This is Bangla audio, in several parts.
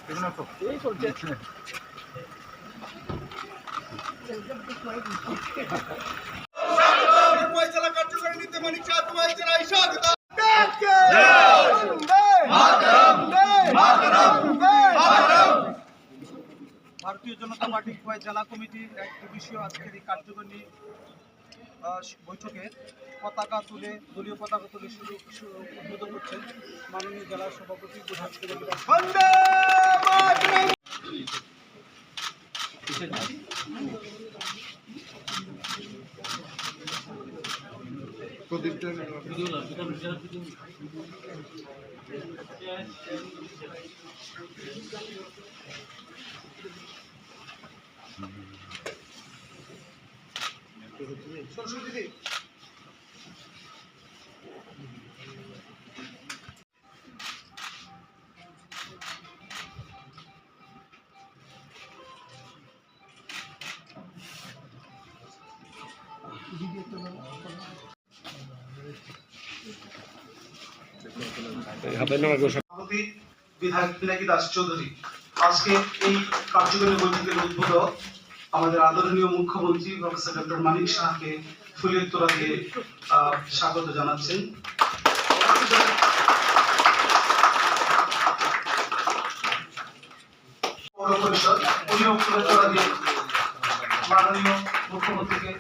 এই চলছে। জেলা কার্যকারিণীতে মানিক খোয়াই জেলা ইশাদা ভারতীয় জনতা পার্টি খোয়াই জেলা কমিটির এক দিবসীয় আজকের এই কার্যকারিণী বৈঠকে পতাকা তুলে দলীয় পতাকা তুলে উদ্বোধন করছেন মাননীয় জেলা সভাপতি সরস্বতী বিধায়ক পিনাকি দাস চৌধুরী আজকে এই কার্যকরী বৈঠকের উদ্বোধক আমাদের আদরণীয় মুখ্যমন্ত্রী প্রফেসর ডক্টর মানিক সাহাকে ফুলের তোড়া দিয়ে স্বাগত জানাচ্ছেন। পৌর পরিষদ উনিও ফুলের তোড়া দিয়ে মাননীয় মুখ্যমন্ত্রীকে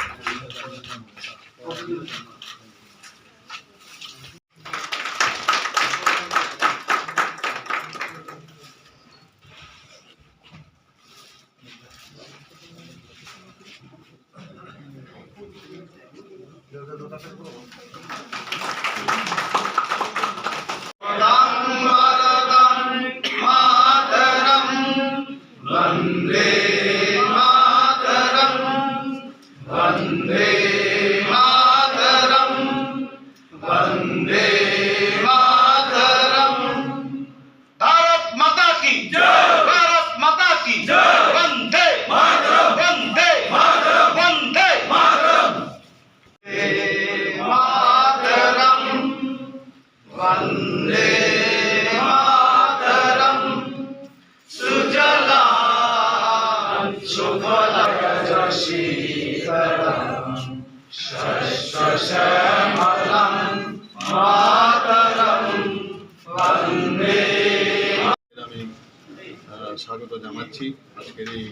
স্বাগত জানাচ্ছি আজকের এই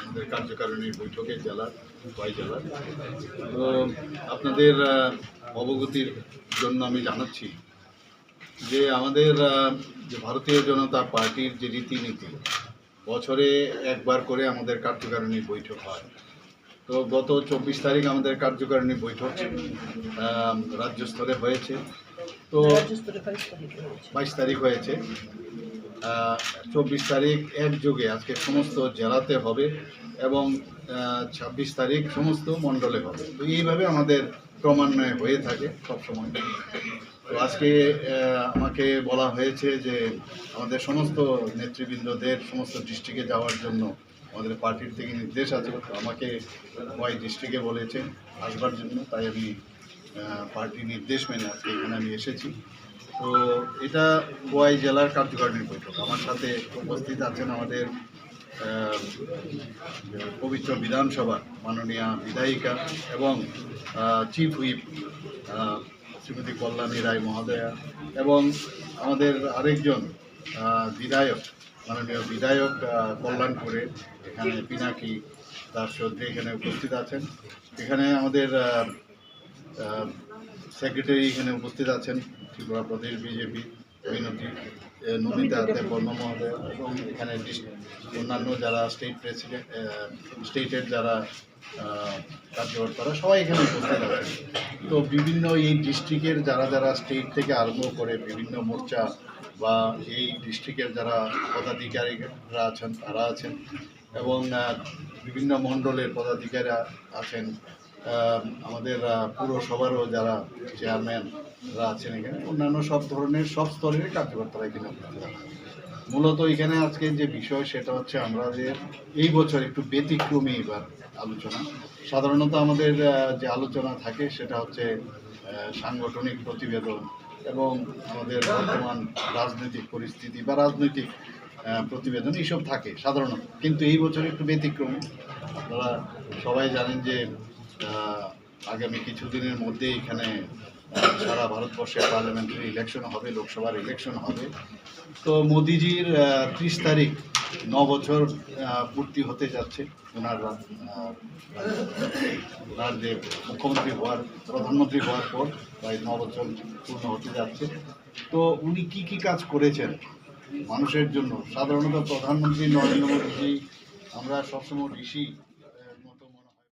আমাদের কার্যকারিণীর বৈঠকে জেলার খোয়াই জেলার। তো আপনাদের অবগতির জন্য আমি জানাচ্ছি যে আমাদের যে ভারতীয় জনতা পার্টির যে রীতিনীতি বছরে একবার করে আমাদের কার্যকারিণীর বৈঠক হয়। তো গত 24 তারিখ আমাদের কার্যকারিণী বৈঠক রাজ্য স্তরে হয়েছে, তো 22 তারিখ হয়েছে, 24 তারিখ একযোগে আজকে সমস্ত জেলাতে হবে এবং 26 তারিখ সমস্ত মণ্ডলে হবে। তো এইভাবে আমাদের ক্রমান্বয়ে হয়ে থাকে সবসময়। তো আজকে আমাকে বলা হয়েছে যে আমাদের সমস্ত নেতৃবৃন্দদের সমস্ত ডিস্ট্রিক্টে যাওয়ার জন্য আমাদের পার্টির থেকে নির্দেশ আছে। আমাকে খোয়াই ডিস্ট্রিক্টে বলেছে আসবার জন্য, তাই আমি পার্টি নির্দেশ মেনে আজকে এখানে আমি এসেছি। তো এটা খোয়াই জেলার কার্যকারিণীর বৈঠক। আমার সাথে উপস্থিত আছেন আমাদের পবিত্র বিধানসভা মাননীয় বিধায়িকা এবং চিফ হুইপ শ্রীমতী কল্যাণী রায় মহোদয়া এবং আমাদের আরেকজন বিধায়ক মাননীয় বিধায়ক কল্যাণপুরে এখানে পিনাকি দাস চৌধুরী এখানে উপস্থিত আছেন। এখানে আমাদের সেক্রেটারি এখানে উপস্থিত আছেন ত্রিপুরা প্রদেশ বিজেপি নমিতা বর্মা মহোদয় এবং এখানে অন্যান্য যারা স্টেটের যারা কার্যকর্তারা সবাই এখানে উপস্থিত আছেন। তো বিভিন্ন এই ডিস্ট্রিক্টের যারা স্টেট থেকে আরম্ভ করে বিভিন্ন মোর্চা বা এই ডিস্ট্রিক্টের যারা পদাধিকারীরা আছেন তারা আছেন এবং বিভিন্ন মণ্ডলের পদাধিকারীরা আছেন, আমাদের পুরসভারও যারা চেয়ারম্যানরা আছেন, এখানে অন্যান্য সব ধরনের সব স্তরের কার্যকর্তারা এখানে উপস্থিত আছেন। মূলত এখানে আজকে যে বিষয় সেটা হচ্ছে আমরা যে এই বছর একটু ব্যতিক্রমী এবার আলোচনা। সাধারণত আমাদের যে আলোচনা থাকে সেটা হচ্ছে সাংগঠনিক প্রতিবেদন এবং আমাদের বর্তমান রাজনৈতিক পরিস্থিতি বা রাজনৈতিক প্রতিবেদন এইসব থাকে সাধারণত, কিন্তু এই বছর একটু ব্যতিক্রম। আপনারা সবাই জানেন যে আগামী কিছুদিনের মধ্যে এখানে সারা ভারতবর্ষে পার্লামেন্টারি ইলেকশন হবে, লোকসভার ইলেকশন হবে। তো মোদিজির 30 তারিখ 9 বছর পূর্তি হতে যাচ্ছে ওনার ওনার যে মুখ্যমন্ত্রী হওয়ার, প্রধানমন্ত্রী হওয়ার পর প্রায় 9 বছর পূর্ণ হতে যাচ্ছে। তো উনি কি কি কাজ করেছেন মানুষের জন্য? সাধারণত প্রধানমন্ত্রী নরেন্দ্র মোদীজি আমরা সবসময় ঋষি